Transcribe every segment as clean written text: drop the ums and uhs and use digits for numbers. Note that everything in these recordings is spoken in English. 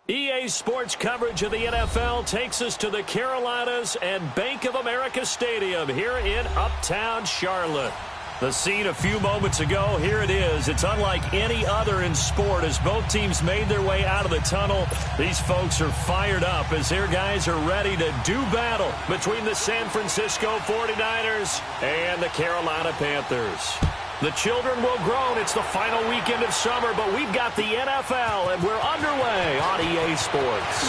EA Sports coverage of the NFL takes us to the Carolinas and Bank of America Stadium here in Uptown Charlotte. The scene a few moments ago, here it is. It's unlike any other in sport as both teams made their way out of the tunnel. These folks are fired up as their guys are ready to do battle between the San Francisco 49ers and the Carolina Panthers. The children will groan. It's the final weekend of summer, but we've got the NFL, and we're underway on EA Sports.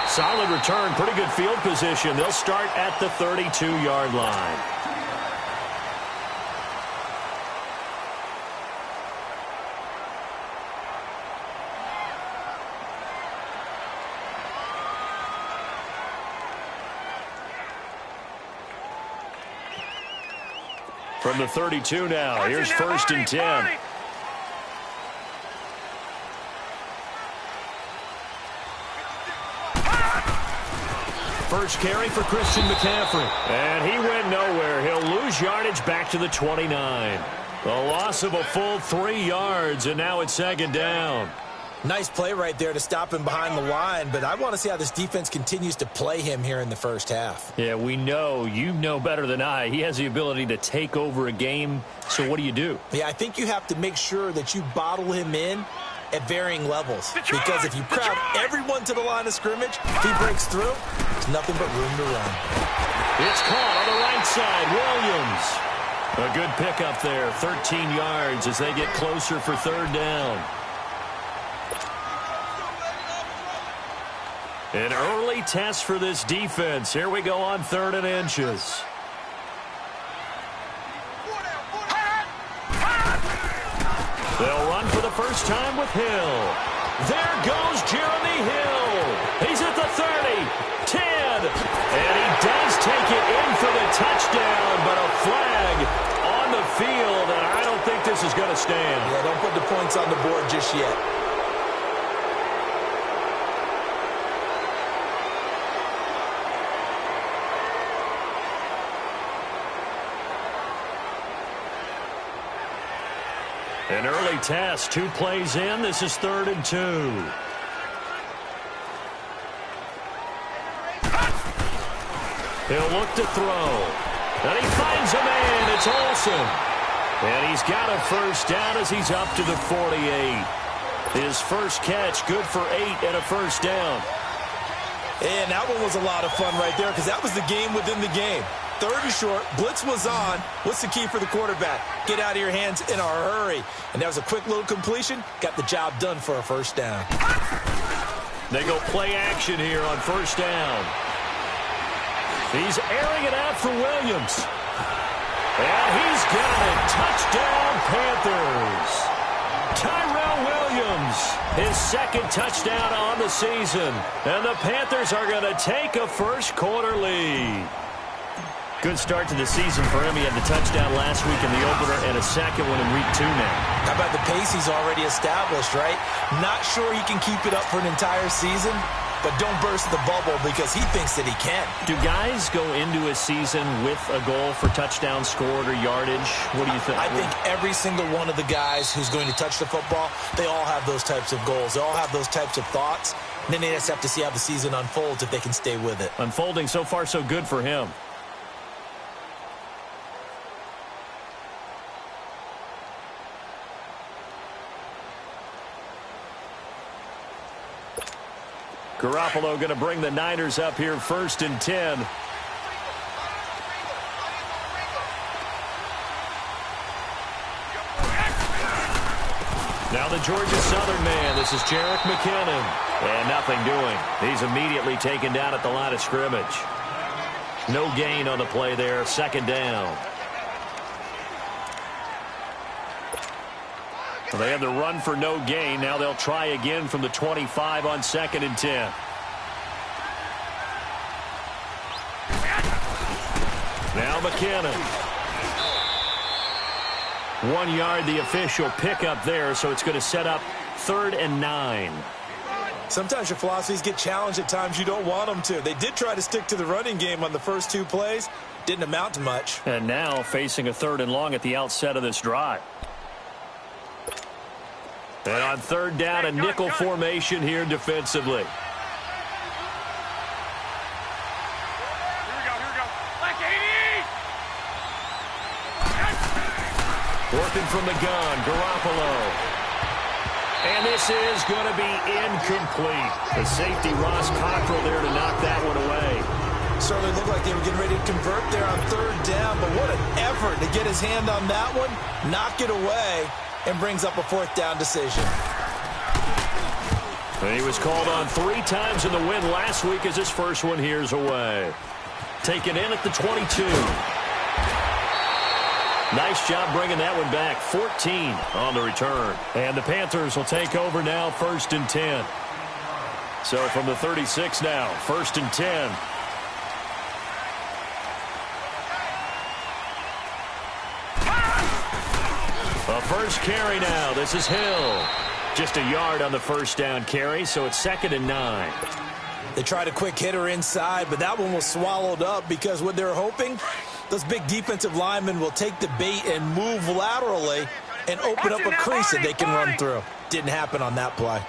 Solid return, pretty good field position. They'll start at the 32-yard line. From the 32 now, here's 1st and 10. First carry for Christian McCaffrey. And he went nowhere. He'll lose yardage back to the 29. A loss of a full 3 yards, and now it's 2nd down. Nice play right there to stop him behind the line, but I want to see how this defense continues to play him here in the first half. Yeah, we know. You know better than I. He has the ability to take over a game, so what do? Yeah, I think you have to make sure that you bottle him in at varying levels. Because if you crowd everyone to the line of scrimmage, if he breaks through, there's nothing but room to run. It's caught on the right side. Williams. A good pickup there. 13 yards as they get closer for 3rd down. An early test for this defense. Here we go on 3rd and inches. They'll run for the first time with Hill. There goes Jeremy Hill. He's at the 30, 10, and he does take it in for the touchdown, but a flag on the field, and I don't think this is going to stand. Yeah, don't put the points on the board just yet. An early test, 2 plays in. This is 3rd and 2. He'll look to throw. And he finds a man. It's Olsen. And he's got a first down as he's up to the 48. His first catch, good for 8 and a first down. And that one was a lot of fun right there because that was the game within the game. 3rd and short, blitz was on. What's the key for the quarterback? Get out of your hands in a hurry. And that was a quick little completion. Got the job done for a first down. They go play action here on 1st down. He's airing it out for Williams. And he's got it. Touchdown, Panthers. Tyrell Williams, his 2nd touchdown on the season. And the Panthers are going to take a first-quarter lead. Good start to the season for him. He had the touchdown last week in the opener and a 2nd one in week 2 now. How about the pace he's already established, right? Not sure he can keep it up for an entire season, but don't burst the bubble because he thinks that he can. Do guys go into a season with a goal for touchdown scored or yardage? What do you think? I think every single one of the guys who's going to touch the football, they all have those types of goals. They all have those types of thoughts. And then they just have to see how the season unfolds if they can stay with it. Unfolding so far so good for him. Garoppolo going to bring the Niners up here 1st and 10. Now the Georgia Southern man. This is Jerick McKinnon. And nothing doing. He's immediately taken down at the line of scrimmage. No gain on the play there. 2nd down. Well, they had the run for no gain. Now they'll try again from the 25 on 2nd and 10. Now McKinnon. 1 yard, the official pickup there, so it's going to set up 3rd and 9. Sometimes your philosophies get challenged at times you don't want them to. They did try to stick to the running game on the first 2 plays. Didn't amount to much. And now facing a 3rd and long at the outset of this drive. And on third down, a nickel formation here defensively. Working from the gun, Garoppolo. And this is going to be incomplete. The safety, Ross Cockrell, there to knock that one away. Certainly looked like they were getting ready to convert there on third down, but what an effort to get his hand on that one, knock it away, and brings up a fourth down decision. And he was called on 3 times in the win last week as his first one here's away. Taken in at the 22. Nice job bringing that one back. 14 on the return. And the Panthers will take over now, 1st and 10. So from the 36 now, 1st and 10. A first carry now. This is Hill. Just a yard on the first down carry, so it's 2nd and 9. They tried a quick hitter inside, but that one was swallowed up because what they're hoping, those big defensive linemen will take the bait and move laterally and open up a crease that they can run through. Didn't happen on that play.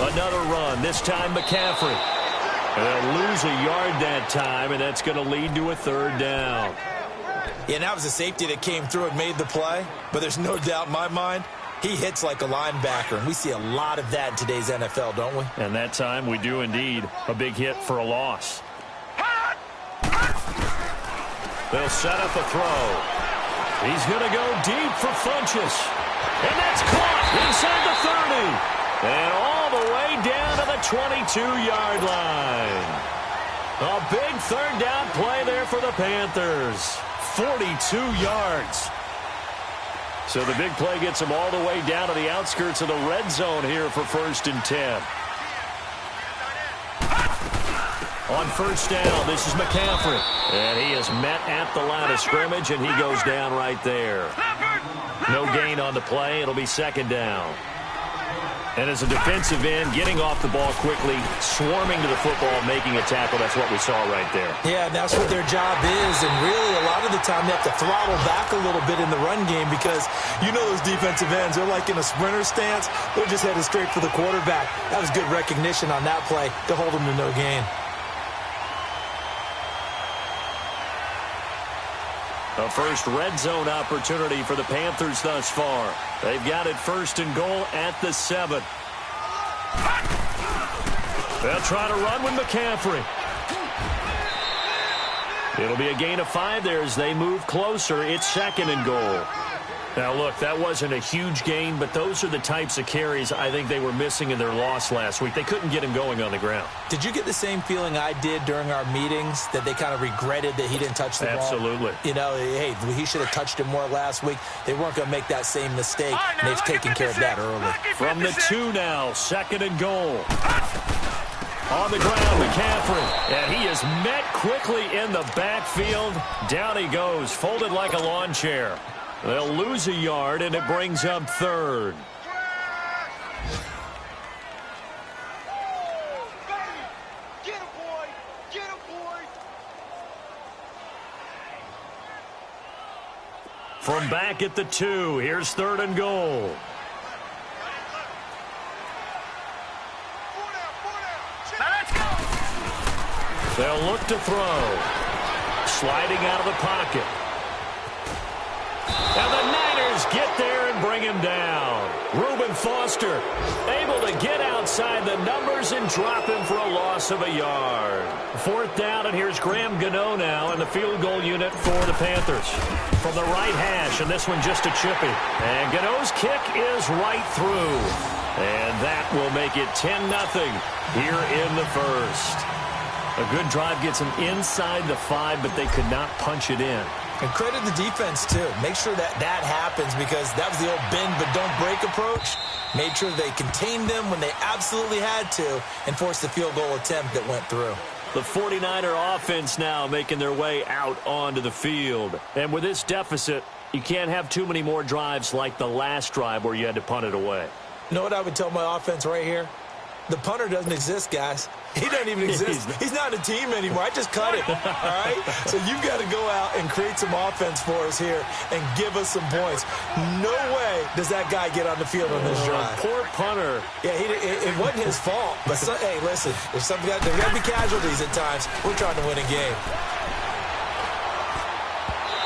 Another run, this time McCaffrey. They'll lose a yard that time, and that's going to lead to a 3rd down. Yeah, and that was a safety that came through and made the play, but there's no doubt in my mind, he hits like a linebacker, and we see a lot of that in today's NFL, don't we? And that time we do indeed. A big hit for a loss. They'll set up a throw. He's going to go deep for Funchess. And that's caught inside the 30. And all the way down to the 22-yard line. A big 3rd down play there for the Panthers. 42 yards. So the big play gets them all the way down to the outskirts of the red zone here for 1st and 10. On 1st down, this is McCaffrey. And he is met at the line of scrimmage, and he goes down right there. No gain on the play. It'll be 2nd down. And as a defensive end, getting off the ball quickly, swarming to the football, making a tackle, that's what we saw right there. Yeah, and that's what their job is. And really, a lot of the time, they have to throttle back a little bit in the run game because you know those defensive ends, they're like in a sprinter stance. They're just headed straight for the quarterback. That was good recognition on that play to hold them to no gain. A first red zone opportunity for the Panthers thus far. They've got it 1st and goal at the 7. They'll try to run with McCaffrey. It'll be a gain of 5 there as they move closer. It's 2nd and goal. Now, look, that wasn't a huge gain, but those are the types of carries I think they were missing in their loss last week. They couldn't get him going on the ground. Did you get the same feeling I did during our meetings, that they kind of regretted that he didn't touch the ball? Absolutely. You know, hey, he should have touched it more last week. They weren't going to make that same mistake, and they've taken care of that early. From the 2 now, 2nd and goal. On the ground, McCaffrey. And he is met quickly in the backfield. Down he goes, folded like a lawn chair. They'll lose a yard, and it brings up 3rd. From back at the 2, here's 3rd and goal. They'll look to throw. Sliding out of the pocket. And the Niners get there and bring him down. Reuben Foster able to get outside the numbers and drop him for a loss of a yard. 4th down, and here's Graham Gano now in the field goal unit for the Panthers. From the right hash, and this one just a chippy. And Gano's kick is right through. And that will make it 10-0 here in the 1st. A good drive gets them inside the 5, but they could not punch it in. And credit the defense, too. Make sure that happens because that was the old bend but don't break approach. Made sure they contained them when they absolutely had to and forced the field goal attempt that went through. The 49er offense now making their way out onto the field. And with this deficit, you can't have too many more drives like the last drive where you had to punt it away. You know what I would tell my offense right here? The punter doesn't exist, guys. He doesn't even exist. He's not a team anymore. I just cut him, all right? So you've got to go out and create some offense for us here and give us some points. No way does that guy get on the field on this drive. Poor punter. Yeah, it wasn't his fault. But, hey, listen, there's got to be casualties at times. We're trying to win a game.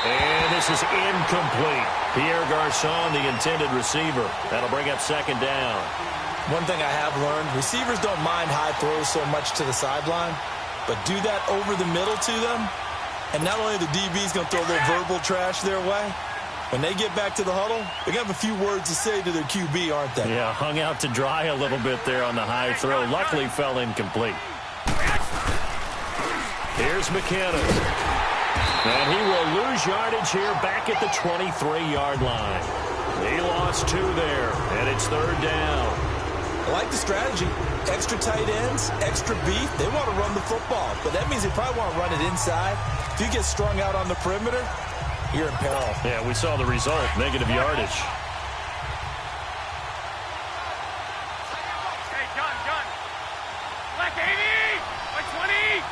And this is incomplete. Pierre Garçon, the intended receiver. That'll bring up second down. One thing I have learned, receivers don't mind high throws so much to the sideline, but do that over the middle to them, and not only the DB's going to throw a little verbal trash their way, when they get back to the huddle, they're going to have a few words to say to their QB, aren't they? Yeah, hung out to dry a little bit there on the high throw. Luckily fell incomplete. Here's McKinnon. And he will lose yardage here back at the 23-yard line. He lost 2 there, and it's third down. I like the strategy. Extra tight ends, extra beef. They want to run the football, but that means they probably want to run it inside. If you get strung out on the perimeter, you're in peril. Yeah, we saw the result, negative yardage. Hey, gun. Black 80, 120.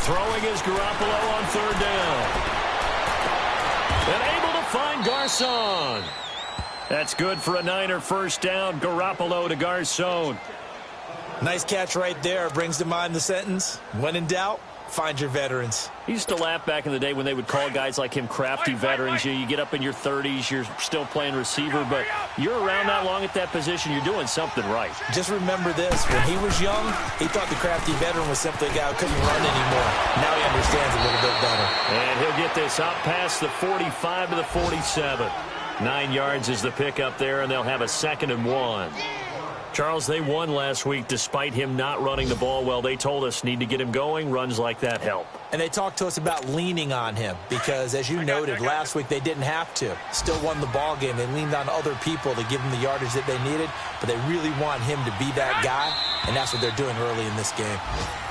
Throwing is Garoppolo on third down. And able to find Garçon. That's good for a Niner first down. Garoppolo to Garçon. Nice catch right there. Brings to mind the sentence, when in doubt, find your veterans. He used to laugh back in the day when they would call guys like him crafty veterans. You get up in your 30s, you're still playing receiver, but you're around that long at that position, you're doing something right. Just remember this. When he was young, he thought the crafty veteran was simply a guy who couldn't run anymore. Now he understands a little bit better. And he'll get this out past the 45 to the 47. 9 yards is the pickup there, and they'll have a 2nd and 1. Charles, they won last week despite him not running the ball well. They told us need to get him going. Runs like that help. And they talked to us about leaning on him because, as you noted, last week they didn't have to. Still won the ball game. They leaned on other people to give them the yardage that they needed, but they really want him to be that guy, and that's what they're doing early in this game.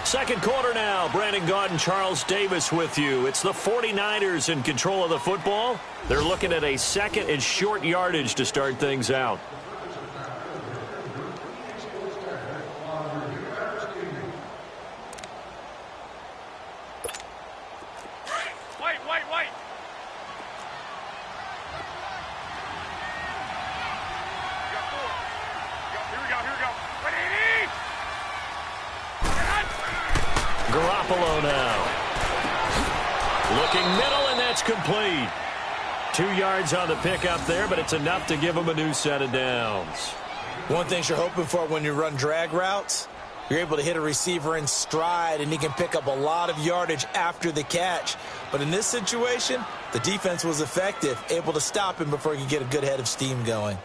Second quarter now. Brandon Gaudin, Charles Davis with you. It's the 49ers in control of the football. They're looking at a 2nd and short yardage to start things out. White. Here we go. 180. Garoppolo now. Looking middle, and that's complete. 2 yards on the pickup there, but it's enough to give him a new set of downs. One thing you're hoping for when you run drag routes, you're able to hit a receiver in stride, and he can pick up a lot of yardage after the catch. But in this situation, the defense was effective, able to stop him before he could get a good head of steam going.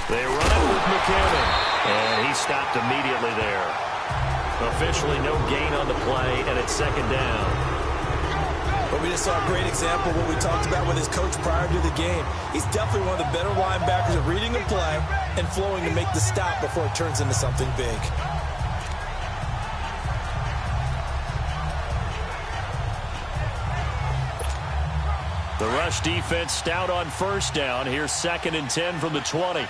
They run it with McKinnon, and he stopped immediately there. Officially no gain on the play, and it's 2nd down. But we just saw a great example of what we talked about with his coach prior to the game. He's definitely one of the better linebackers at reading a play and flowing to make the stop before it turns into something big. The rush defense stout on first down. Here's 2nd and 10 from the 20.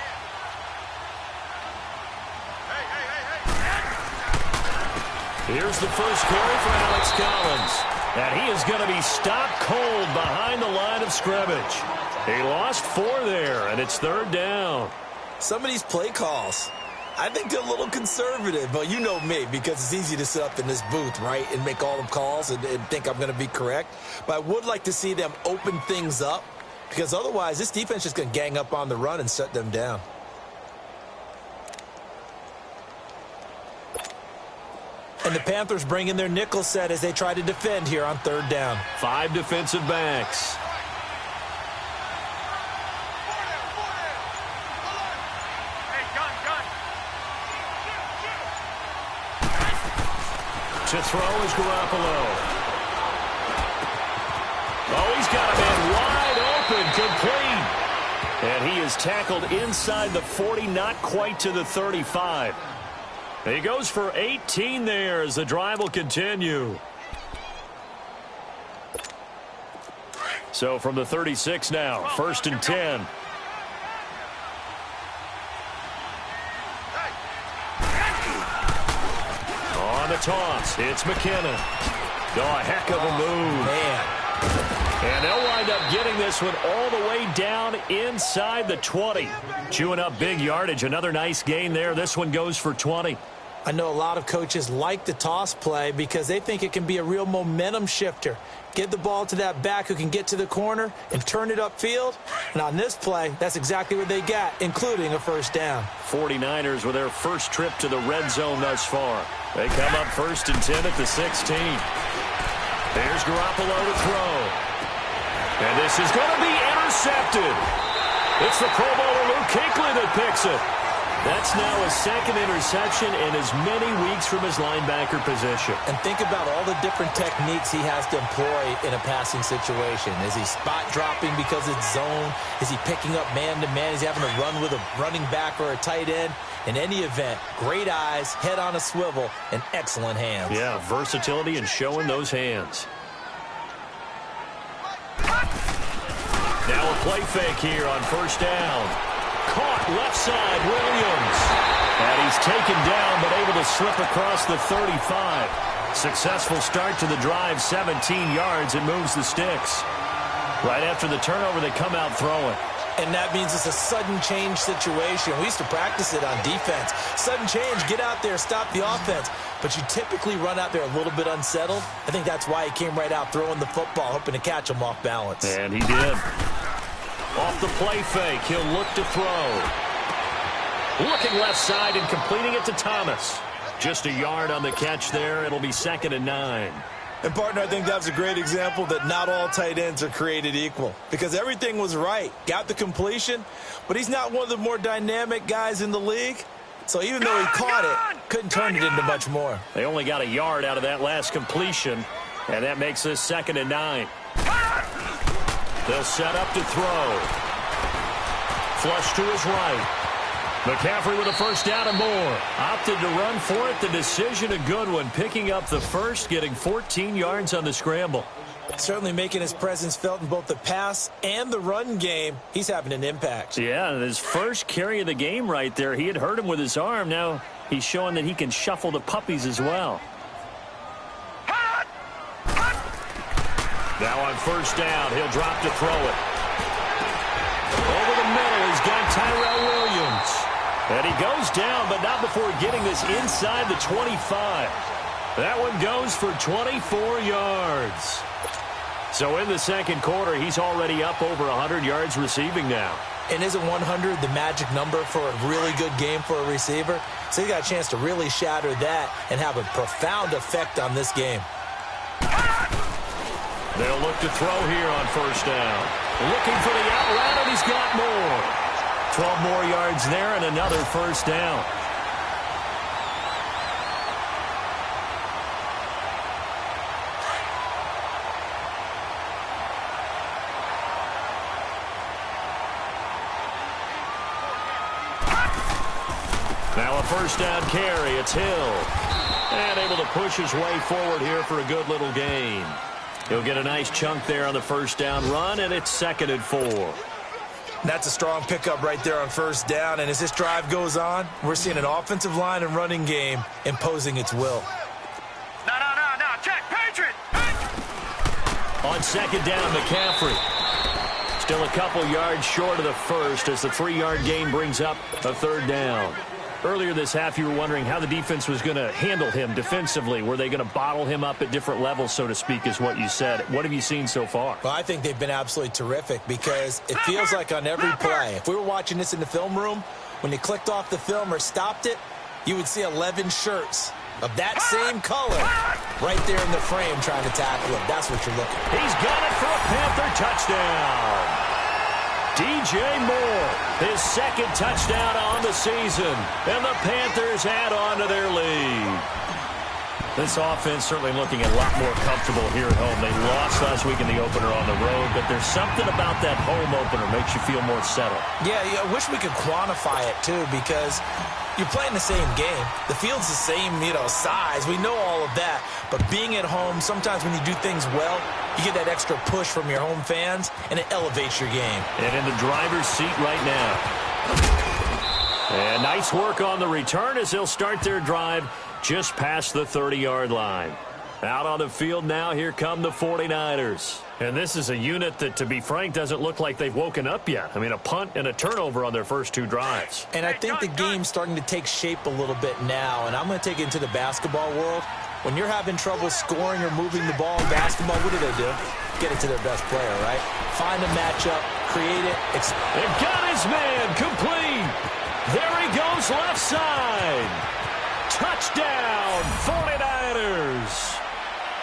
Here's the first carry for Alex Collins. And he is going to be stopped cold behind the line of scrimmage. He lost 4 there, and it's 3rd down. Some of these play calls, I think they're a little conservative. But you know me, because it's easy to sit up in this booth, right, and make all the calls and think I'm going to be correct. But I would like to see them open things up, because otherwise this defense is just going to gang up on the run and shut them down. And the Panthers bring in their nickel set as they try to defend here on 3rd down. 5 defensive backs. Hey, gun. To throw is Garoppolo. Oh, he's got a man wide open, complete. And he is tackled inside the 40, not quite to the 35. He goes for 18 there as the drive will continue. So from the 36 now, 1st and 10. On the toss, it's McKinnon. Oh, a heck of a move. Man. And they'll wind up getting this one all the way down inside the 20. Chewing up big yardage. Another nice gain there. This one goes for 20. I know a lot of coaches like the toss play because they think it can be a real momentum shifter. Get the ball to that back who can get to the corner and turn it upfield. And on this play, that's exactly what they got, including a first down. 49ers with their first trip to the red zone thus far. They come up 1st and 10 at the 16. There's Garoppolo to throw. And this is going to be intercepted. It's the Pro Bowler Luke Kuechly that picks it. That's now a second interception in as many weeks from his linebacker position. And think about all the different techniques he has to employ in a passing situation. Is he spot dropping because it's zone? Is he picking up man-to-man? Is he having to run with a running back or a tight end? In any event, great eyes, head on a swivel, and excellent hands. Yeah, versatility and showing those hands. Now a play fake here on 1st down. Caught left side, Williams. And he's taken down, but able to slip across the 35. Successful start to the drive, 17 yards. It moves the sticks. Right after the turnover, they come out throwing. And that means it's a sudden change situation. We used to practice it on defense. Sudden change, get out there, stop the offense. But you typically run out there a little bit unsettled. I think that's why he came right out throwing the football, hoping to catch him off balance. And he did. Off the play fake, he'll look to throw. Looking left side and completing it to Thomas. Just a yard on the catch there. It'll be 2nd and 9. And, partner, I think that was a great example that not all tight ends are created equal. Because everything was right. Got the completion, but he's not one of the more dynamic guys in the league. So even though he caught it, couldn't turn it into much more. They only got a yard out of that last completion, and that makes this 2nd and 9. They'll set up to throw. Flush to his right. McCaffrey with a first down and more. Opted to run for it. The decision a good one. Picking up the first, getting 14 yards on the scramble. Certainly making his presence felt in both the pass and the run game. He's having an impact. Yeah, his first carry of the game right there. He had hurt him with his arm. Now he's showing that he can shuffle the puppies as well. Now on 1st down, he'll drop to throw it. Over the middle, he's got Tyrell Williams. And he goes down, but not before getting this inside the 25. That one goes for 24 yards. So in the 2nd quarter, he's already up over 100 yards receiving now. And isn't 100 the magic number for a really good game for a receiver? So he got a chance to really shatter that and have a profound effect on this game. They'll look to throw here on 1st down. Looking for the out route, and he's got more. 12 more yards there and another 1st down. Now a 1st down carry. It's Hill. And able to push his way forward here for a good little gain. He'll get a nice chunk there on the 1st down run, and it's 2nd and 4. That's a strong pickup right there on 1st down. And as this drive goes on, we're seeing an offensive line and running game imposing its will. No, check, Patriot! On 2nd down, McCaffrey. Still a couple yards short of the first as the 3-yard gain brings up a 3rd down. Earlier this half, you were wondering how the defense was going to handle him defensively. Were they going to bottle him up at different levels, so to speak, is what you said. What have you seen so far? Well, I think they've been absolutely terrific because it feels like on every play, if we were watching this in the film room, when you clicked off the film or stopped it, you would see 11 shirts of that same color right there in the frame trying to tackle him. That's what you're looking for. He's got it for a Panther touchdown. DJ Moore, his 2nd touchdown on the season, and the Panthers add on to their lead. This offense certainly looking a lot more comfortable here at home. They lost last week in the opener on the road, but there's something about that home opener makes you feel more settled. Yeah, I wish we could quantify it, too, because you're playing the same game. The field's the same, size. We know all of that. But being at home, sometimes when you do things well, you get that extra push from your home fans, and it elevates your game. And in the driver's seat right now. And nice work on the return as they'll start their drive just past the 30-yard line. Out on the field now, here come the 49ers. And this is a unit that, to be frank, doesn't look like they've woken up yet. I mean, a punt and a turnover on their first two drives. And I think the game's starting to take shape a little bit now, and I'm going to take it into the basketball world. When you're having trouble scoring or moving the ball in basketball, what do? Get it to their best player, right? Find a matchup, create it. They've got his man complete. There he goes left side. Touchdown, 49ers.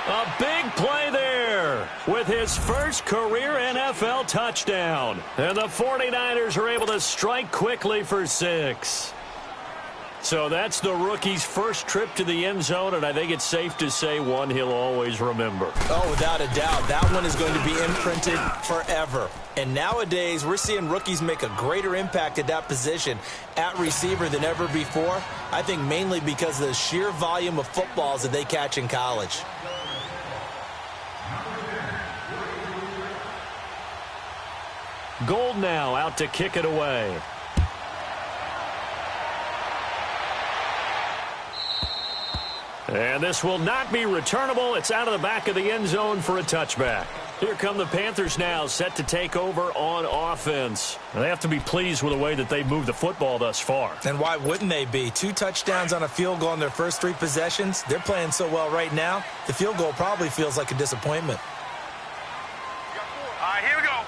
A big play there with his first career NFL touchdown. And the 49ers are able to strike quickly for 6. So that's the rookie's first trip to the end zone, and I think it's safe to say one he'll always remember. Oh, without a doubt. That one is going to be imprinted forever. And nowadays, we're seeing rookies make a greater impact at that position at receiver than ever before. I think mainly because of the sheer volume of footballs that they catch in college. Gold now out to kick it away. And this will not be returnable. It's out of the back of the end zone for a touchback. Here come the Panthers now, set to take over on offense. They have to be pleased with the way that they've moved the football thus far. And why wouldn't they be? 2 touchdowns on a field goal in their first 3 possessions. They're playing so well right now, the field goal probably feels like a disappointment. All right, here we go.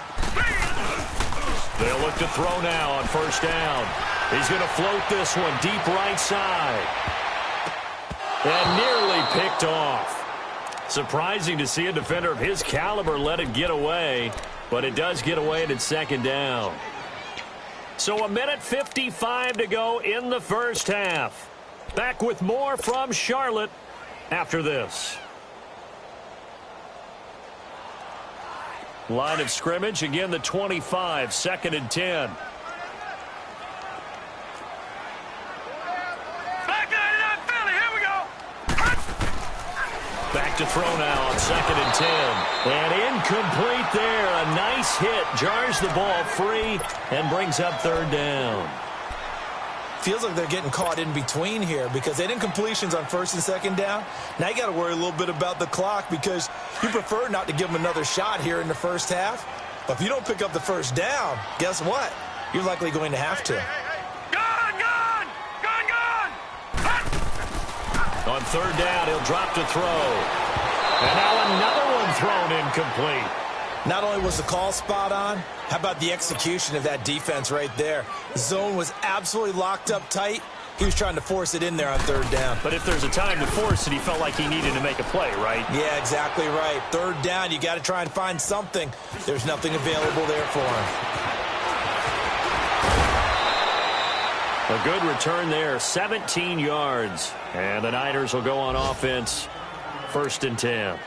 They'll look to throw now on first down. He's going to float this one deep right side. And nearly picked off. Surprising to see a defender of his caliber let it get away, but it does get away and it's second down. So 1:55 to go in the first half. Back with more from Charlotte after this. Line of scrimmage, again the 25, 2nd and 10. Back to throw now on 2nd and 10. And incomplete there. A nice hit. Jars the ball free and brings up 3rd down. Feels like they're getting caught in between here because they didn't completions on 1st and 2nd down. Now you got to worry a little bit about the clock because you prefer not to give them another shot here in the first half. But if you don't pick up the first down, guess what? You're likely going to have to. On 3rd down, he'll drop to throw. And now another one thrown incomplete. Not only was the call spot on, how about the execution of that defense right there? The zone was absolutely locked up tight. He was trying to force it in there on 3rd down. But if there's a time to force it, he felt like he needed to make a play, right? Yeah, exactly right. 3rd down, you got to try and find something. There's nothing available there for him. A good return there, 17 yards. And the Niners will go on offense, 1st and 10.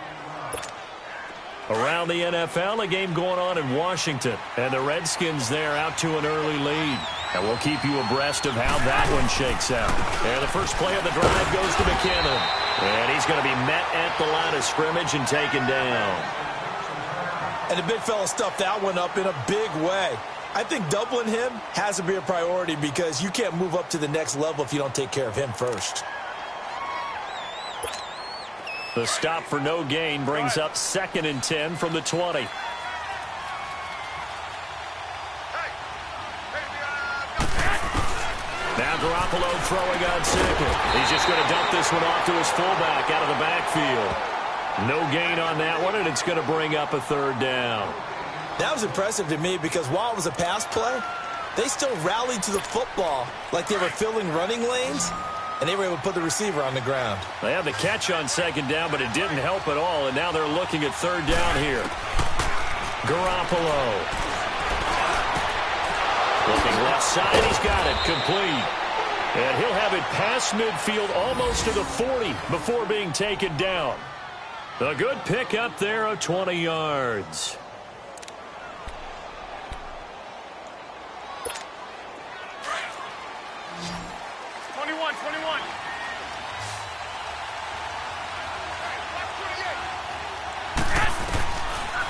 Around the NFL, a game going on in Washington. And the Redskins there out to an early lead. And we'll keep you abreast of how that one shakes out. And the first play of the drive goes to McKinnon. And he's going to be met at the line of scrimmage and taken down. And the big fella stuffed that one up in a big way. I think doubling him has to be a priority because you can't move up to the next level if you don't take care of him first. The stop for no gain brings up 2nd and 10 from the 20. Now Garoppolo throwing on 2nd. He's just going to dump this one off to his fullback out of the backfield. No gain on that one, and it's going to bring up a 3rd down. That was impressive to me because while it was a pass play, they still rallied to the football like they were filling running lanes, and they were able to put the receiver on the ground. They had the catch on 2nd down, but it didn't help at all, and now they're looking at 3rd down here. Garoppolo. Looking left side, he's got it, complete. And he'll have it past midfield almost to the 40 before being taken down. A good pickup there of 20 yards.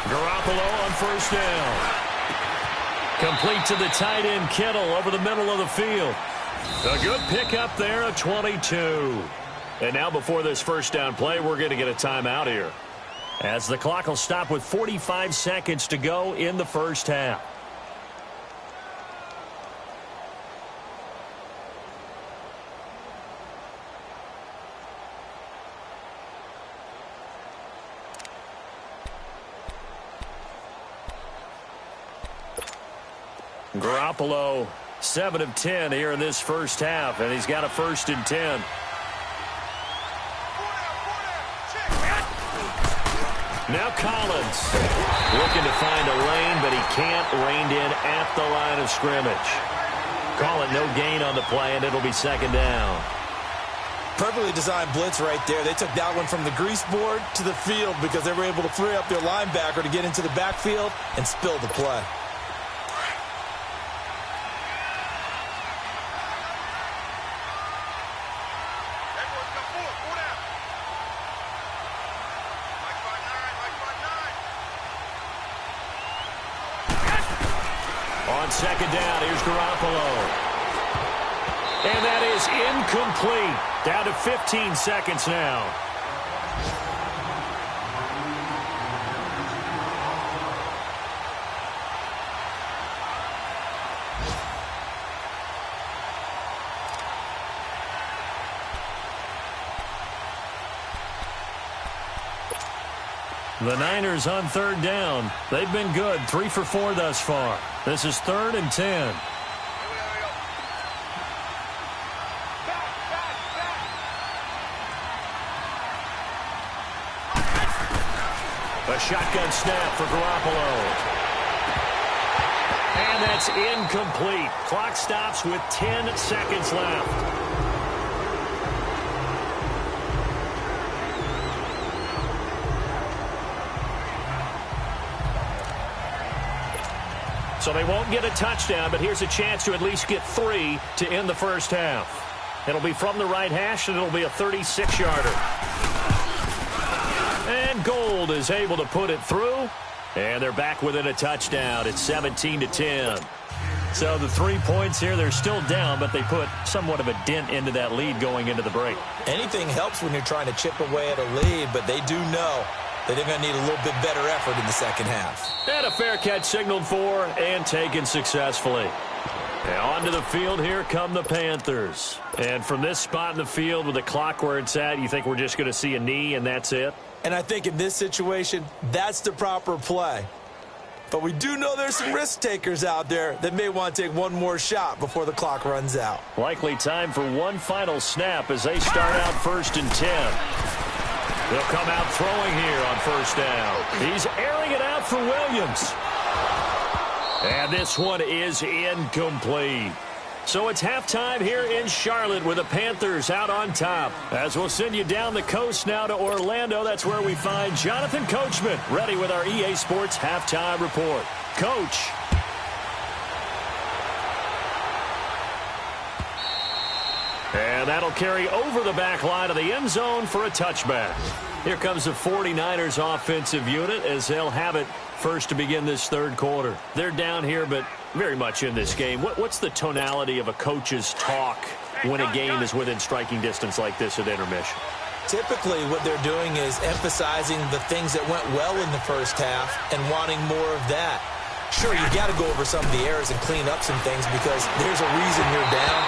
Garoppolo on first down. Complete to the tight end, Kittle, over the middle of the field. A good pickup there of 22. And now before this first down play, we're going to get a timeout here, as the clock will stop with 45 seconds to go in the first half. Garoppolo, 7 of 10 here in this first half, and he's got a 1st and 10. Now Collins looking to find a lane, but he can't. Reined in at the line of scrimmage. Call it no gain on the play, and it'll be 2nd down. Perfectly designed blitz right there. They took that one from the grease board to the field because they were able to free up their linebacker to get into the backfield and spill the play. On 2nd down, here's Garoppolo. And that is incomplete. Down to 15 seconds now. The Niners on 3rd down. They've been good, 3 for 4 thus far. This is 3rd and 10. A shotgun snap for Garoppolo. And that's incomplete. Clock stops with 10 seconds left. So they won't get a touchdown, but here's a chance to at least get 3 to end the first half. It'll be from the right hash, and it'll be a 36-yarder. And Gold is able to put it through, and they're back within a touchdown. It's 17-10. So the 3 points here, they're still down, but they put somewhat of a dent into that lead going into the break. Anything helps when you're trying to chip away at a lead, but they do know that they're going to need a little bit better effort in the second half. And a fair catch signaled for and taken successfully. And onto the field, here come the Panthers. And from this spot in the field with the clock where it's at, you think we're just going to see a knee and that's it? And I think in this situation, that's the proper play. But we do know there's some risk takers out there that may want to take one more shot before the clock runs out. Likely time for one final snap as they start out 1st and 10. They'll come out throwing here on 1st down. He's airing it out for Williams. And this one is incomplete. So it's halftime here in Charlotte with the Panthers out on top. As we'll send you down the coast now to Orlando, that's where we find Jonathan Coachman, ready with our EA Sports Halftime Report. Coach. And that'll carry over the back line of the end zone for a touchback. Here comes the 49ers offensive unit as they'll have it first to begin this 3rd quarter. They're down here, but very much in this game. What's the tonality of a coach's talk when a game is within striking distance like this at intermission? Typically, what they're doing is emphasizing the things that went well in the first half and wanting more of that. Sure, you got to go over some of the errors and clean up some things because there's a reason you're down.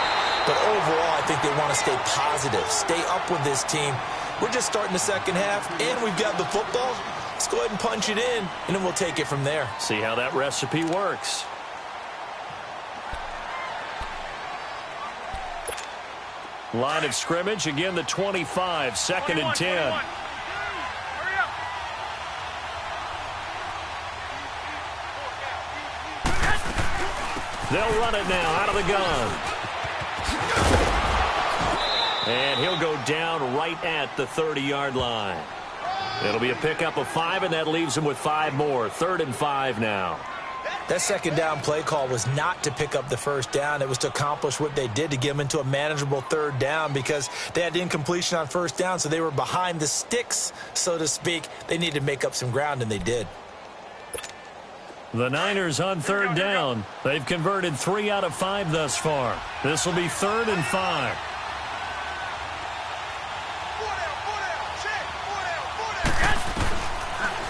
But overall, I think they want to stay positive, stay up with this team. We're just starting the second half, and we've got the football. Let's go ahead and punch it in, and then we'll take it from there. See how that recipe works. Line of scrimmage, again the 25, 2nd and 10. They'll run it now out of the gun. And he'll go down right at the 30-yard line. It'll be a pickup of 5, and that leaves him with 5 more. 3rd and 5 now. That second down play call was not to pick up the first down. It was to accomplish what they did, to get them into a manageable 3rd down, because they had incompletion on first down, so they were behind the sticks, so to speak. They needed to make up some ground, and they did. The Niners on 3rd down. They've converted 3 out of 5 thus far. This will be 3rd and 5.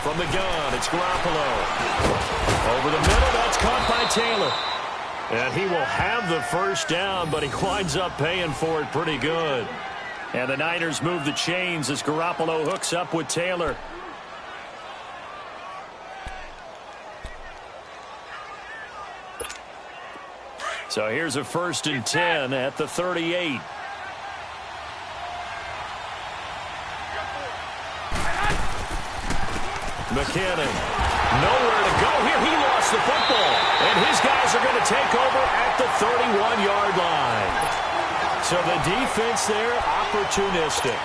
From the gun, it's Garoppolo. Over the middle, that's caught by Taylor. And he will have the first down, but he winds up paying for it pretty good. And the Niners move the chains as Garoppolo hooks up with Taylor. So here's a 1st and 10 at the 38. McKinnon, nowhere to go here. He lost the football, and his guys are going to take over at the 31-yard line. So the defense there, opportunistic.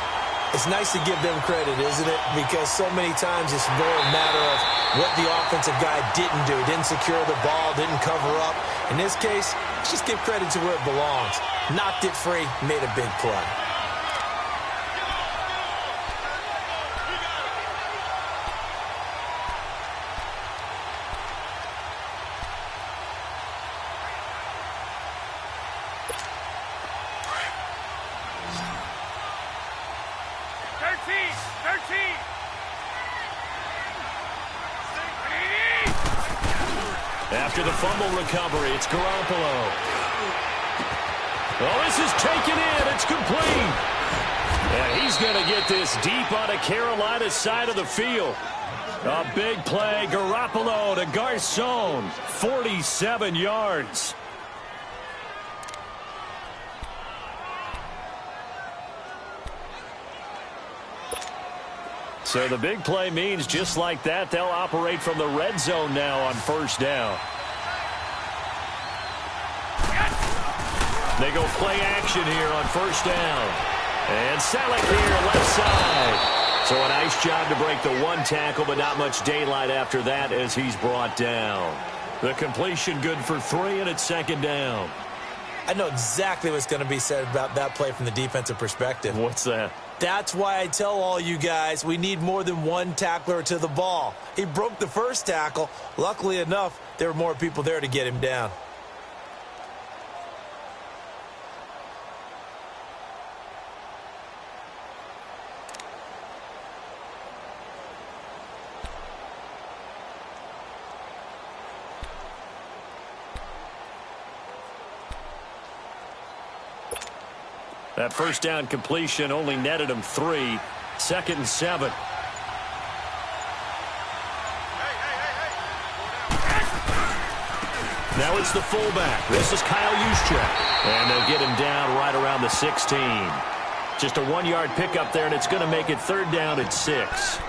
It's nice to give them credit, isn't it? Because so many times it's more a matter of what the offensive guy didn't do. Didn't secure the ball, didn't cover up. In this case, let's just give credit to where it belongs. Knocked it free, made a big play. After the fumble recovery, it's Garoppolo. Oh, this is taken in. It's complete. And he's going to get this deep on the Carolina side of the field. A big play. Garoppolo to Garcon. 47 yards. So the big play means just like that, they'll operate from the red zone now on 1st down. They go play action here on 1st down. And Selleck here, left side. So a nice job to break the 1 tackle, but not much daylight after that as he's brought down. The completion good for 3, and it's 2nd down. I know exactly what's going to be said about that play from the defensive perspective. What's that? That's why I tell all you guys we need more than 1 tackler to the ball. He broke the first tackle. Luckily enough, there were more people there to get him down. That 1st down completion only netted him 3. 2nd and 7. Now it's the fullback. This is Kyle Juszczyk. And they'll get him down right around the 16. Just a 1-yard pickup there, and it's going to make it 3rd down at 6.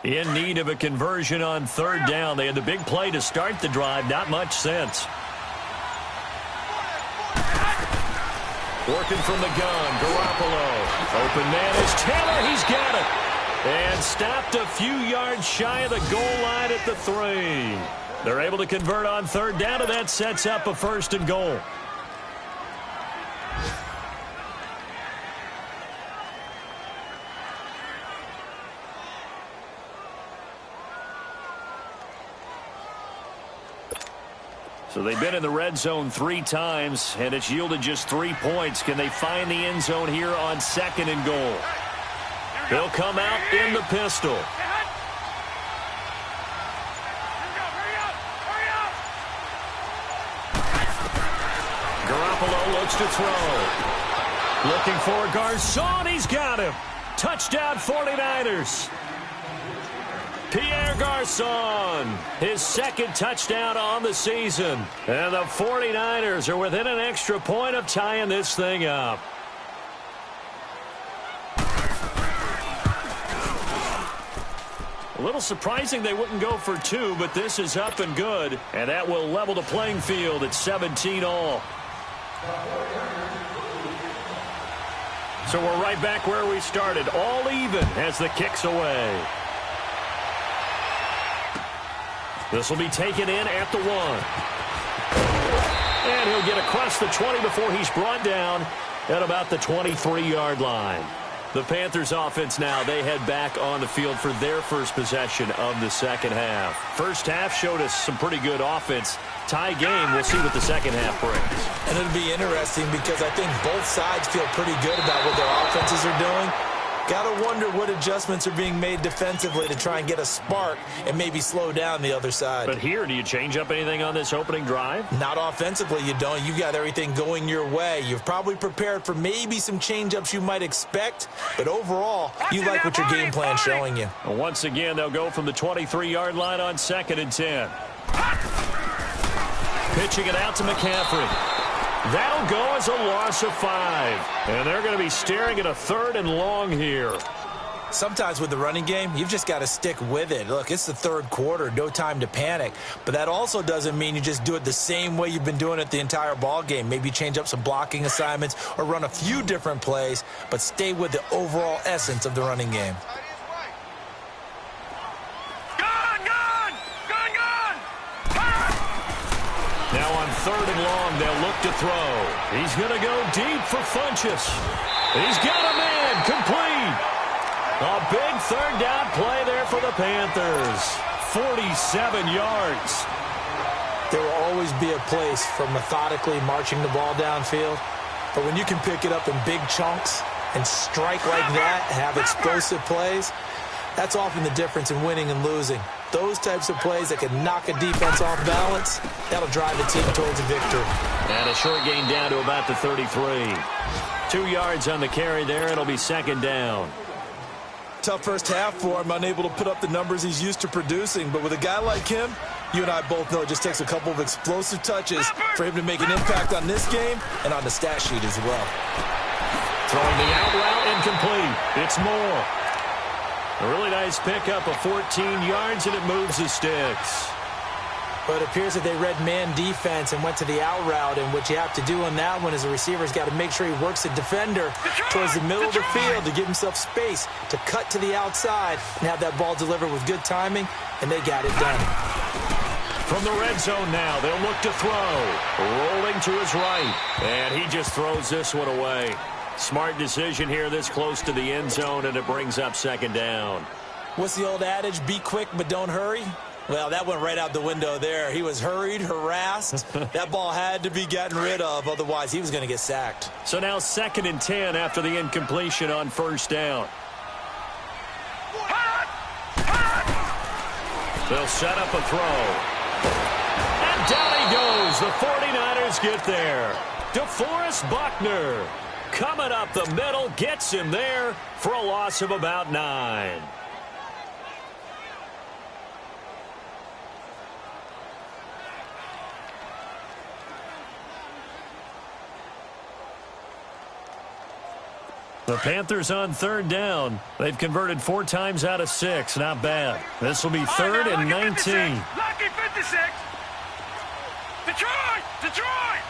In need of a conversion on 3rd down. They had the big play to start the drive. Not much sense. Working from the gun, Garoppolo. Open man is Taylor. He's got it. And stopped a few yards shy of the goal line at the 3. They're able to convert on 3rd down, and that sets up a 1st and goal. So they've been in the red zone 3 times, and it's yielded just 3 points. Can they find the end zone here on 2nd and goal? They'll come out in the pistol. Garoppolo looks to throw. Looking for Garcon. He's got him. Touchdown 49ers. Pierre Garçon, his second touchdown on the season. And the 49ers are within an extra point of tying this thing up. A little surprising they wouldn't go for two, but this is up and good. And that will level the playing field at 17 all. So we're right back where we started, all even as the kick's away. This will be taken in at the 1. And he'll get across the 20 before he's brought down at about the 23-yard line. The Panthers offense now, they head back on the field for their first possession of the second half. First half showed us some pretty good offense. Tie game, we'll see what the second half brings. And it'll be interesting because I think both sides feel pretty good about what their offenses are doing. Got to wonder what adjustments are being made defensively to try and get a spark and maybe slow down the other side. But here, do you change up anything on this opening drive? Not offensively, you don't. You got everything going your way. You've probably prepared for maybe some change-ups you might expect, but overall, you like what your game plan's showing you. Well, once again, they'll go from the 23-yard line on 2nd and 10. Pitching it out to McCaffrey. That'll go as a loss of 5. And they're going to be staring at a 3rd and long here. Sometimes with the running game, you've just got to stick with it. Look, it's the 3rd quarter, no time to panic. But that also doesn't mean you just do it the same way you've been doing it the entire ball game. Maybe change up some blocking assignments or run a few different plays, but stay with the overall essence of the running game. Now on 3rd and long, they'll look to throw. He's going to go deep for Funchess. He's got a man, complete. A big 3rd down play there for the Panthers. 47 yards. There will always be a place for methodically marching the ball downfield. But when you can pick it up in big chunks and strike like that, have explosive plays, that's often the difference in winning and losing. Those types of plays that can knock a defense off balance, that'll drive the team towards a victory. And a short gain down to about the 33. 2 yards on the carry there. It'll be 2nd down. Tough first half for him, unable to put up the numbers he's used to producing. But with a guy like him, you and I both know it just takes a couple of explosive touches for him to make an impact on this game and on the stat sheet as well. Throwing the out route, incomplete. It's Moore. A really nice pickup of 14 yards, and it moves the sticks. But it appears that they read man defense and went to the out route, and what you have to do on that one is the receiver's got to make sure he works the defender towards the middle of the field to give himself space to cut to the outside and have that ball delivered with good timing, and they got it done. From the red zone now, they'll look to throw. Rolling to his right, and he just throws this one away. Smart decision here this close to the end zone, and it brings up 2nd down. What's the old adage? Be quick, but don't hurry. Well, that went right out the window there. He was hurried, harassed. That ball had to be gotten rid of, otherwise he was going to get sacked. So now 2nd and 10 after the incompletion on 1st down. They'll set up a throw. And down he goes. The 49ers get there. DeForest Buckner coming up the middle, gets him there for a loss of about 9. The Panthers on 3rd down. They've converted 4 times out of 6. Not bad. This will be 3rd and 19. Lucky 56. Detroit! Detroit!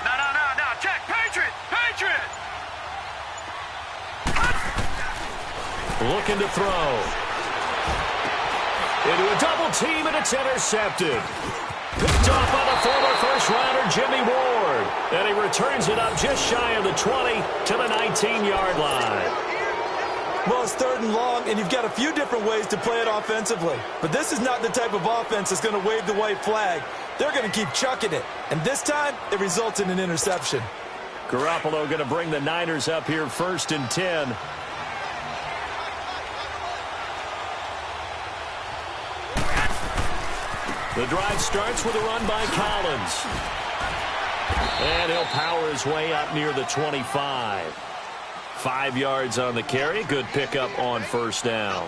No. Check. Patriot! Looking to throw. Into a double team, and it's intercepted. Picked off by the former first-rounder Jimmy Ward. And he returns it up just shy of the 20 to the 19-yard line. Well, it's 3rd and long, and you've got a few different ways to play it offensively. But this is not the type of offense that's going to wave the white flag. They're going to keep chucking it. And this time, it results in an interception. Garoppolo going to bring the Niners up here 1st and 10. The drive starts with a run by Collins. And he'll power his way up near the 25. 5 yards on the carry. Good pickup on first down.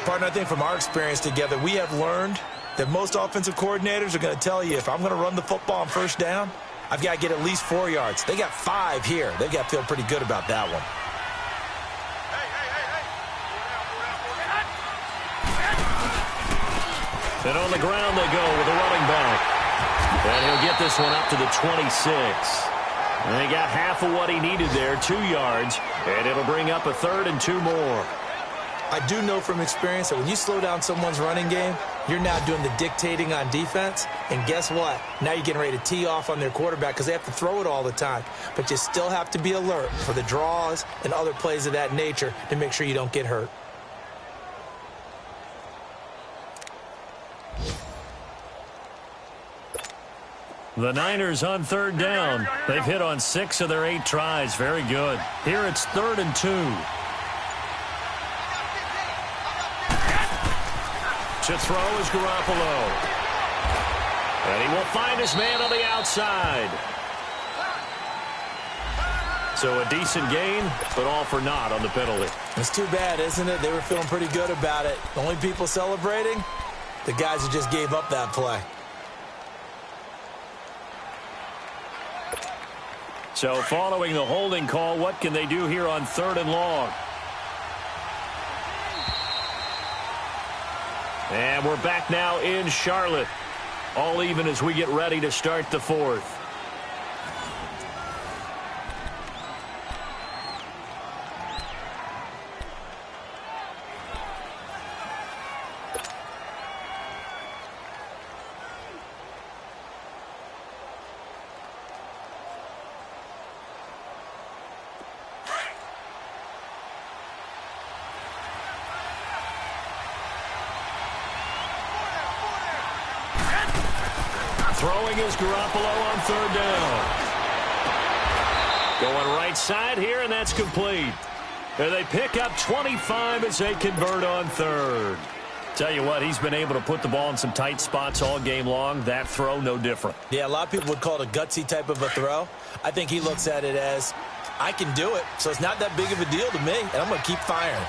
Partner, I think from our experience together, we have learned that most offensive coordinators are going to tell you, if I'm going to run the football on first down, I've got to get at least 4 yards. They got 5 here. They've got to feel pretty good about that one. And on the ground they go with a running back. And he'll get this one up to the 26. And he got half of what he needed there, 2 yards. And it'll bring up a 3rd and 2 more. I do know from experience that when you slow down someone's running game, you're now doing the dictating on defense. And guess what? Now you're getting ready to tee off on their quarterback because they have to throw it all the time. But you still have to be alert for the draws and other plays of that nature to make sure you don't get hurt. The Niners on 3rd down. They've hit on 6 of their 8 tries. Very good. Here it's 3rd and 2. To throw is Garoppolo. And he will find his man on the outside. So a decent gain, but all for naught on the penalty. It's too bad, isn't it? They were feeling pretty good about it. The only people celebrating, the guys who just gave up that play. So following the holding call, what can they do here on 3rd and long? And we're back now in Charlotte. All even as we get ready to start the 4th. Throwing is Garoppolo on 3rd down. Going right side here, and that's complete. And they pick up 25 as they convert on 3rd. Tell you what, he's been able to put the ball in some tight spots all game long. That throw, no different. Yeah, a lot of people would call it a gutsy type of a throw. I think he looks at it as, I can do it, so it's not that big of a deal to me, and I'm going to keep firing.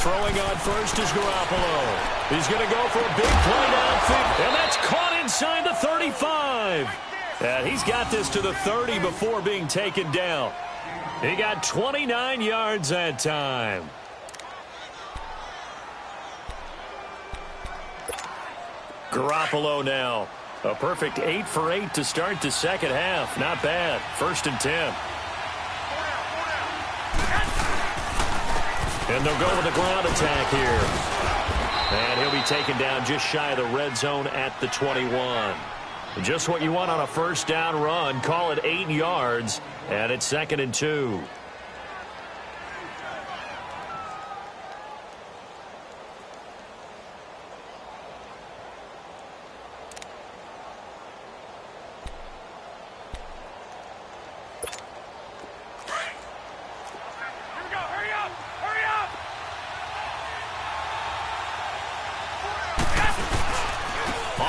Throwing on first is Garoppolo. He's going to go for a big play downfield. And that's caught inside the 35. And he's got this to the 30 before being taken down. He got 29 yards that time. Garoppolo now. A perfect 8 for 8 to start the second half. Not bad. 1st and 10. And they'll go with a ground attack here. And he'll be taken down just shy of the red zone at the 21. Just what you want on a first down run. Call it 8 yards. And it's 2nd and 2.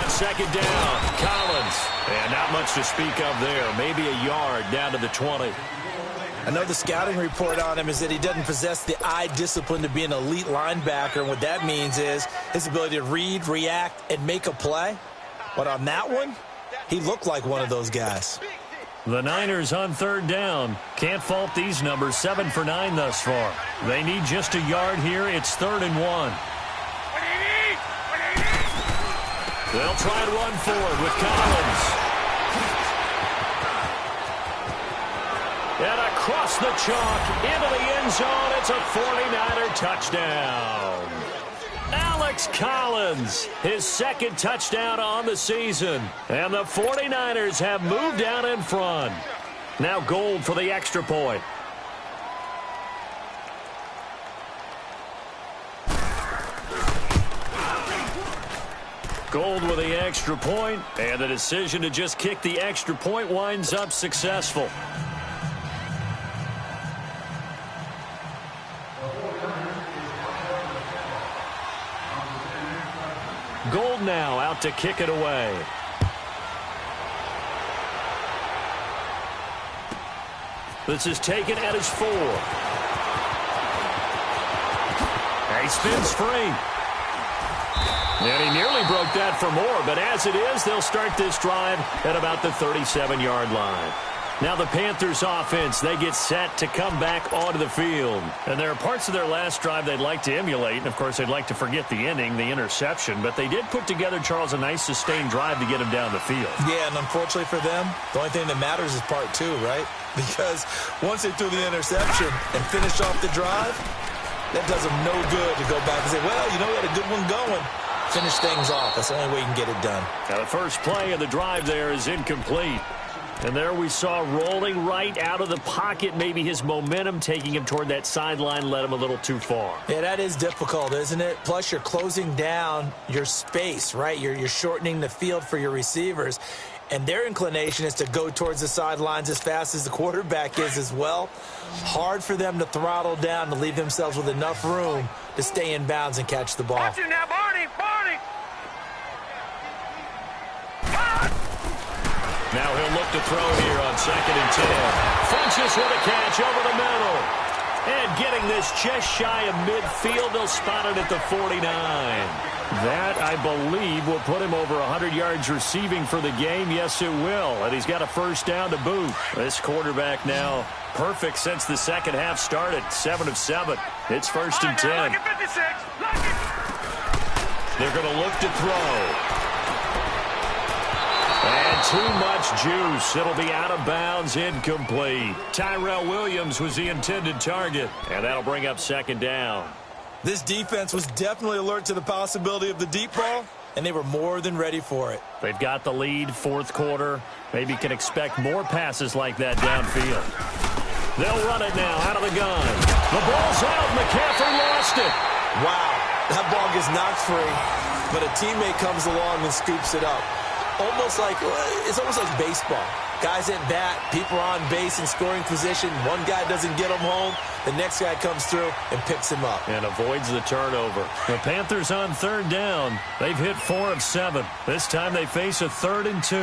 Second down, Collins. And not much to speak of there. Maybe a yard down to the 20. I know the scouting report on him is that he doesn't possess the eye discipline to be an elite linebacker. And what that means is his ability to read, react, and make a play. But on that one, he looked like one of those guys. The Niners on 3rd down. Can't fault these numbers. 7 for 9 thus far. They need just a yard here. It's 3rd and 1. They'll try and run forward with Collins. And across the chalk, into the end zone, it's a 49er touchdown. Alex Collins, his 2nd touchdown on the season. And the 49ers have moved out in front. Now Gold for the extra point. Gold with the extra point, and the decision to just kick the extra point winds up successful. Gold now out to kick it away. This is taken at his 4. And he spins free. And he nearly broke that for more, but as it is, they'll start this drive at about the 37-yard line. Now the Panthers offense, they get set to come back onto the field. And there are parts of their last drive they'd like to emulate. And, of course, they'd like to forget the inning, the interception. But they did put together, Charles, a nice sustained drive to get him down the field. Yeah, and unfortunately for them, the only thing that matters is part 2, right? Because once they threw the interception and finished off the drive, that does them no good to go back and say, well, you know, we had a good one going. Finish things off. That's the only way you can get it done. Now the first play of the drive there is incomplete. And there we saw rolling right out of the pocket. Maybe his momentum taking him toward that sideline led him a little too far. Yeah, that is difficult, isn't it? Plus, you're closing down your space, right? You're shortening the field for your receivers. And their inclination is to go towards the sidelines as fast as the quarterback is as well. Hard for them to throttle down to leave themselves with enough room to stay in bounds and catch the ball. Watch it now, Barney! Barney! Now he'll look to throw here on 2nd and 10. Funches with a catch over the middle. And getting this just shy of midfield, they'll spot it at the 49. That, I believe, will put him over 100 yards receiving for the game. Yes, it will. And he's got a first down to boot. This quarterback now perfect since the second half started. 7 of 7. It's 1st and 10. Lucky 56! Lucky! They're going to look to throw. And too much juice. It'll be out of bounds, incomplete. Tyrell Williams was the intended target. And that'll bring up 2nd down. This defense was definitely alert to the possibility of the deep ball, and they were more than ready for it. They've got the lead, 4th quarter. Maybe can expect more passes like that downfield. They'll run it now out of the gun. The ball's out. McCaffrey lost it. Wow, that ball gets knocked free, but a teammate comes along and scoops it up. It's almost like baseball. Guys at bat, people are on base in scoring position. One guy doesn't get him home. The next guy comes through and picks him up. And avoids the turnover. The Panthers on 3rd down. They've hit 4 of 7. This time they face a 3rd and 2.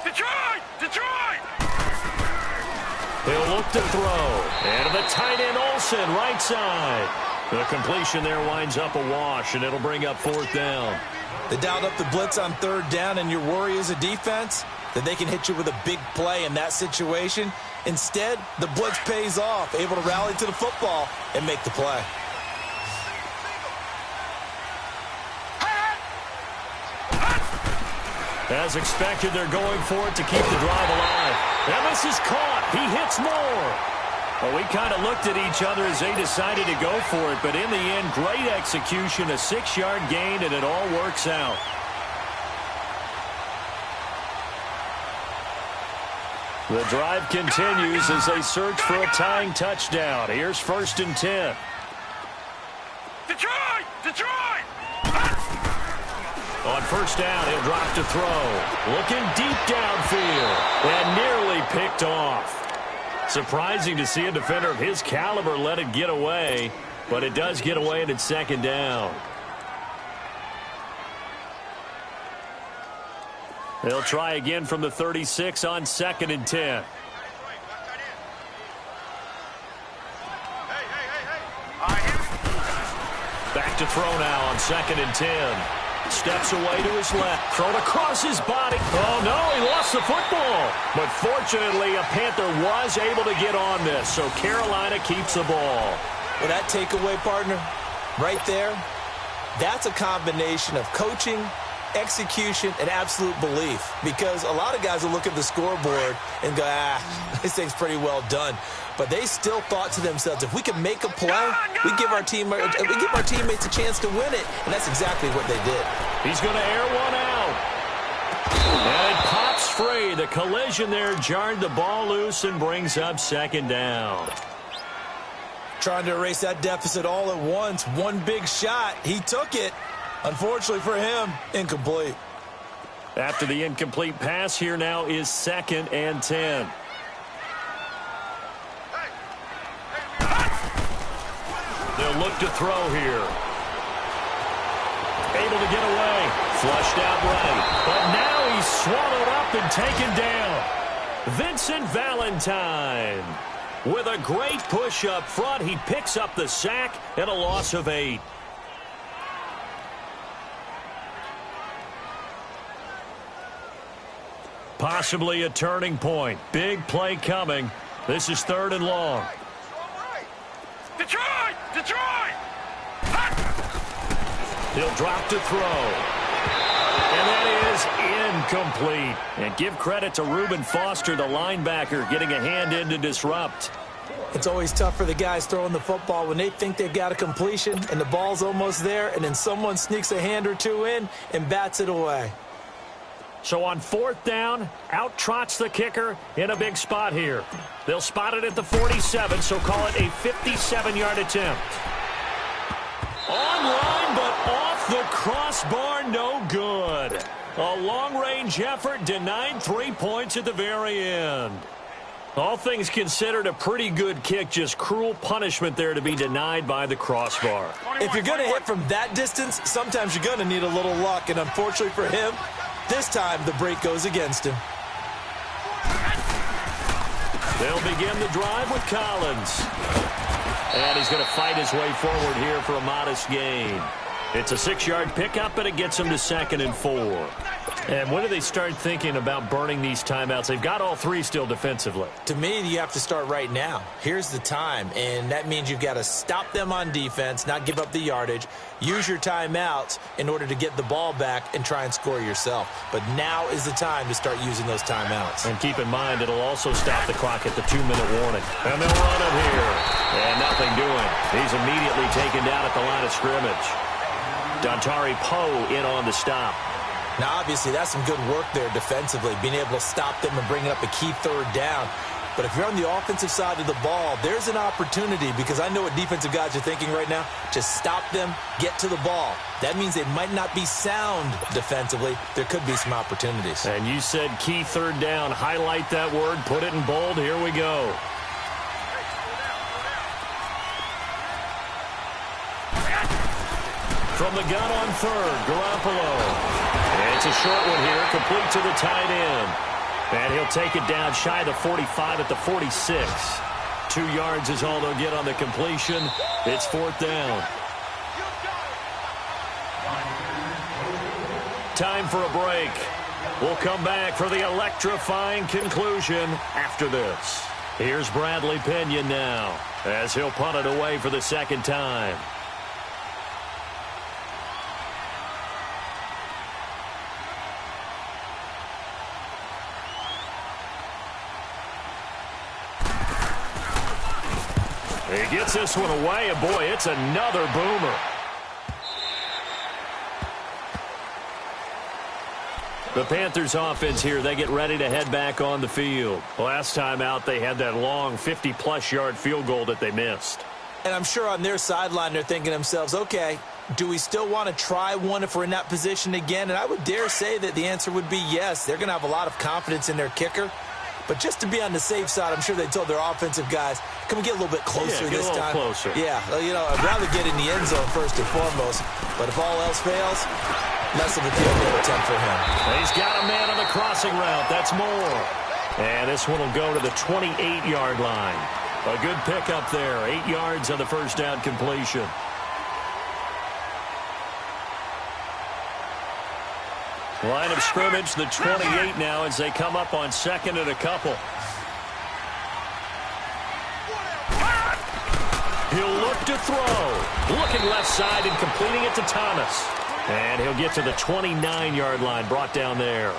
Detroit! Detroit! He'll look to throw. And the tight end Olsen, right side. The completion there winds up a wash, and it'll bring up 4th down. They dialed up the blitz on 3rd down, and your worry as a defense that they can hit you with a big play in that situation. Instead, the blitz pays off, able to rally to the football and make the play. As expected, they're going for it to keep the drive alive. And this is caught. He hits more. Well, we kind of looked at each other as they decided to go for it, but in the end, great execution, a 6-yard gain, and it all works out. The drive continues as they search for a tying touchdown. Here's 1st and 10. Detroit! Detroit! On 1st down, he'll drop to throw. Looking deep downfield and nearly picked off. Surprising to see a defender of his caliber let it get away, but it does get away and it's 2nd down. They'll try again from the 36 on 2nd and 10. Back to throw now on 2nd and 10. Steps away to his left. Thrown across his body. Oh, no, he lost the football. But fortunately, a Panther was able to get on this, so Carolina keeps the ball. Well, that takeaway, partner, right there, that's a combination of coaching, execution, and absolute belief. Because a lot of guys will look at the scoreboard and go, this thing's pretty well done. But they still thought to themselves, if we can make a play, we give our teammates a chance to win it. And that's exactly what they did. He's going to air one out. And it pops free. The collision there jarred the ball loose and brings up 2nd down. Trying to erase that deficit all at once. One big shot. He took it. Unfortunately for him, incomplete. After the incomplete pass, here now is 2nd and 10. They'll look to throw here. Able to get away. Flushed out right. But now he's swallowed up and taken down. Vincent Valentine. With a great push up front, he picks up the sack and a loss of 8. Possibly a turning point. Big play coming. This is 3rd and long. Detroit! Detroit! He'll drop to throw. And that is incomplete. And give credit to Reuben Foster, the linebacker, getting a hand in to disrupt. It's always tough for the guys throwing the football when they think they've got a completion and the ball's almost there, and then someone sneaks a hand or two in and bats it away. So on 4th down, out trots the kicker in a big spot here. They'll spot it at the 47, so call it a 57-yard attempt. Online, but off the crossbar, no good. A long-range effort denied 3 points at the very end. All things considered, a pretty good kick, just cruel punishment there to be denied by the crossbar. If you're going to hit from that distance, sometimes you're going to need a little luck, and unfortunately for him, this time the break goes against him. They'll begin the drive with Collins. And he's going to fight his way forward here for a modest gain. It's a 6-yard pickup, and it gets him to 2nd and 4. And when do they start thinking about burning these timeouts? They've got all 3 still defensively. To me, you have to start right now. Here's the time, and that means you've got to stop them on defense, not give up the yardage, use your timeouts in order to get the ball back and try and score yourself. But now is the time to start using those timeouts. And keep in mind, it'll also stop the clock at the 2-minute warning. And they'll run it here. And nothing doing. He's immediately taken down at the line of scrimmage. Dontari Poe in on the stop. Now, obviously, that's some good work there defensively, being able to stop them and bringing up a key 3rd down. But if you're on the offensive side of the ball, there's an opportunity, because I know what defensive guys are thinking right now. Just stop them, get to the ball. That means they might not be sound defensively. There could be some opportunities. And you said key 3rd down. Highlight that word, put it in bold. Here we go. From the gun on 3rd, Garoppolo. It's a short one here, complete to the tight end. And he'll take it down shy of the 45 at the 46. 2 yards is all they'll get on the completion. It's 4th down. Time for a break. We'll come back for the electrifying conclusion after this. Here's Bradley Pinion now, as he'll punt it away for the 2nd time. He gets this one away, and boy, it's another boomer. The Panthers offense here, they get ready to head back on the field. Last time out, they had that long 50-plus yard field goal that they missed. And I'm sure on their sideline, they're thinking to themselves, okay, do we still want to try one if we're in that position again? And I would dare say that the answer would be yes. They're going to have a lot of confidence in their kicker. But just to be on the safe side, I'm sure they told their offensive guys, can we get a little bit closer this time? Closer. Yeah, you know, I'd rather get in the end zone first and foremost. But if all else fails, less of a field goal attempt for him. He's got a man on the crossing route. That's more. And this one will go to the 28-yard line. A good pickup there. 8 yards on the 1st down completion. Line of scrimmage, the 28 now as they come up on 2nd and a couple. He'll look to throw. Looking left side and completing it to Thomas. And he'll get to the 29-yard line, brought down there.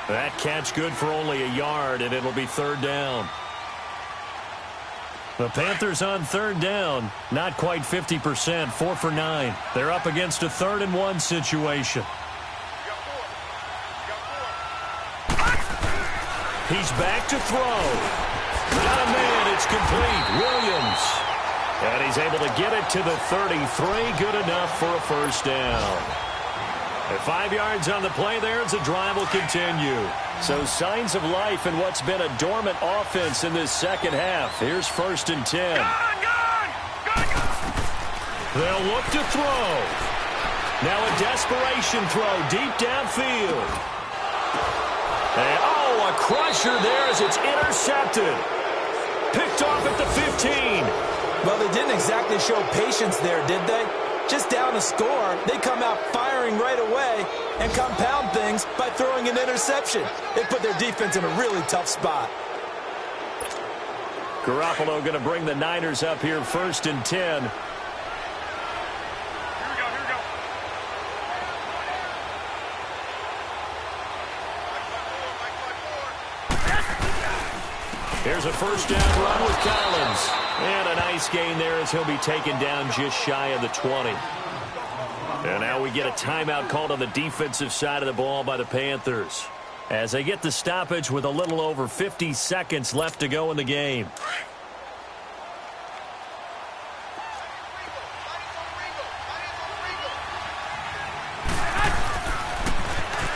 That catch good for only a yard, and it'll be 3rd down. The Panthers on 3rd down, not quite 50%, 4 for 9. They're up against a 3rd and 1 situation. He's back to throw. Got a man. It's complete. Williams. And he's able to get it to the 33. Good enough for a 1st down. At 5 yards on the play there as the drive will continue. So signs of life in what's been a dormant offense in this 2nd half. Here's 1st and 10. They'll look to throw. Now a desperation throw deep downfield. And, a crusher there as as it's intercepted. Picked off at the 15. Well, they didn't exactly show patience there, did they? Just down a score, they come out firing right away and compound things by throwing an interception. They put their defense in a really tough spot. Garoppolo going to bring the Niners up here 1st and 10. Here we go. Here's a first down run with Collins. And a nice gain there as he'll be taken down just shy of the 20. And now we get a timeout called on the defensive side of the ball by the Panthers, as they get the stoppage with a little over 50 seconds left to go in the game.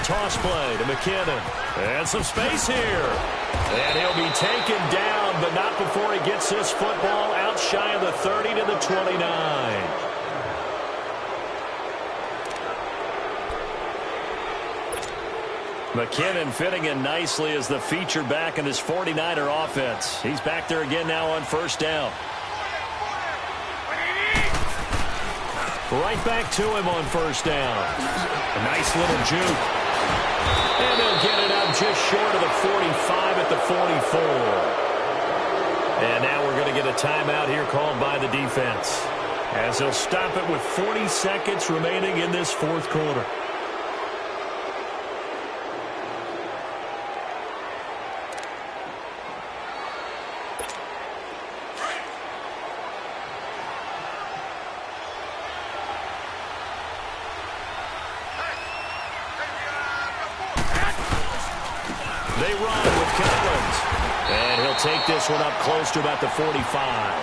Toss play to McKinnon. And some space here. And he'll be taken down, but not before he gets this football out shy of the 30 to the 29. McKinnon fitting in nicely as the feature back in this 49er offense. He's back there again now on first down. Right back to him on first down. A nice little juke. And they'll get it up just short of the 45 at the 44. And now we're going to get a timeout here called by the defense, as they'll stop it with 40 seconds remaining in this fourth quarter. They run with Collins. And he'll take this one up close to about the 45.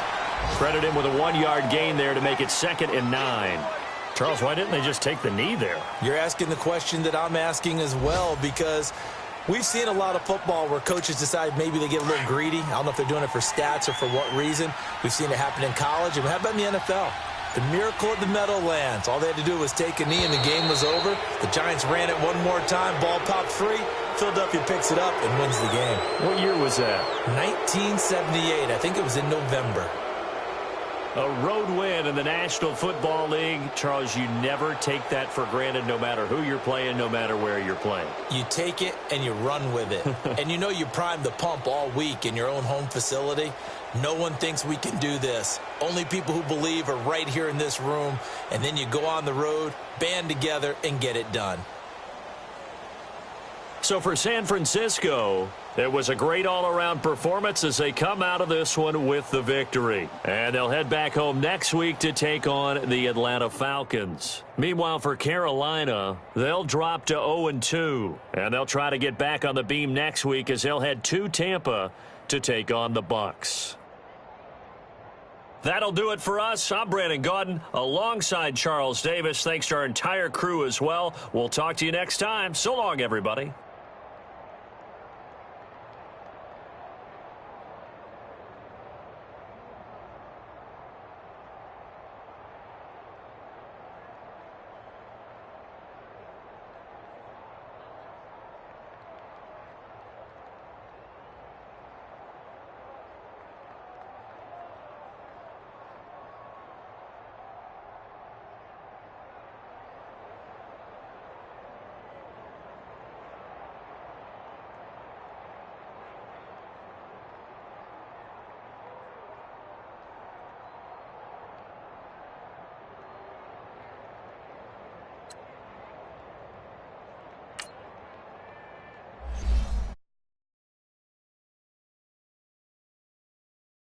Credit him with a 1-yard gain there to make it 2nd and 9. Charles, why didn't they just take the knee there? You're asking the question that I'm asking as well, because we've seen a lot of football where coaches decide maybe they get a little greedy. I don't know if they're doing it for stats or for what reason. We've seen it happen in college. And how about in the NFL? The miracle of the Meadowlands. All they had to do was take a knee and the game was over. The Giants ran it one more time. Ball popped free. Philadelphia picks it up and wins the game. What year was that? 1978. I think it was in November. A road win in the National Football League. Charles, you never take that for granted, no matter who you're playing, no matter where you're playing. You take it and you run with it. And you know you primed the pump all week in your own home facility. No one thinks we can do this. Only people who believe are right here in this room. And then you go on the road, band together, and get it done. So for San Francisco, it was a great all-around performance as they come out of this one with the victory. And they'll head back home next week to take on the Atlanta Falcons. Meanwhile, for Carolina, they'll drop to 0-2. And they'll try to get back on the beam next week as they'll head to Tampa to take on the Bucs. That'll do it for us. I'm Brandon Gaudin alongside Charles Davis. Thanks to our entire crew as well. We'll talk to you next time. So long, everybody.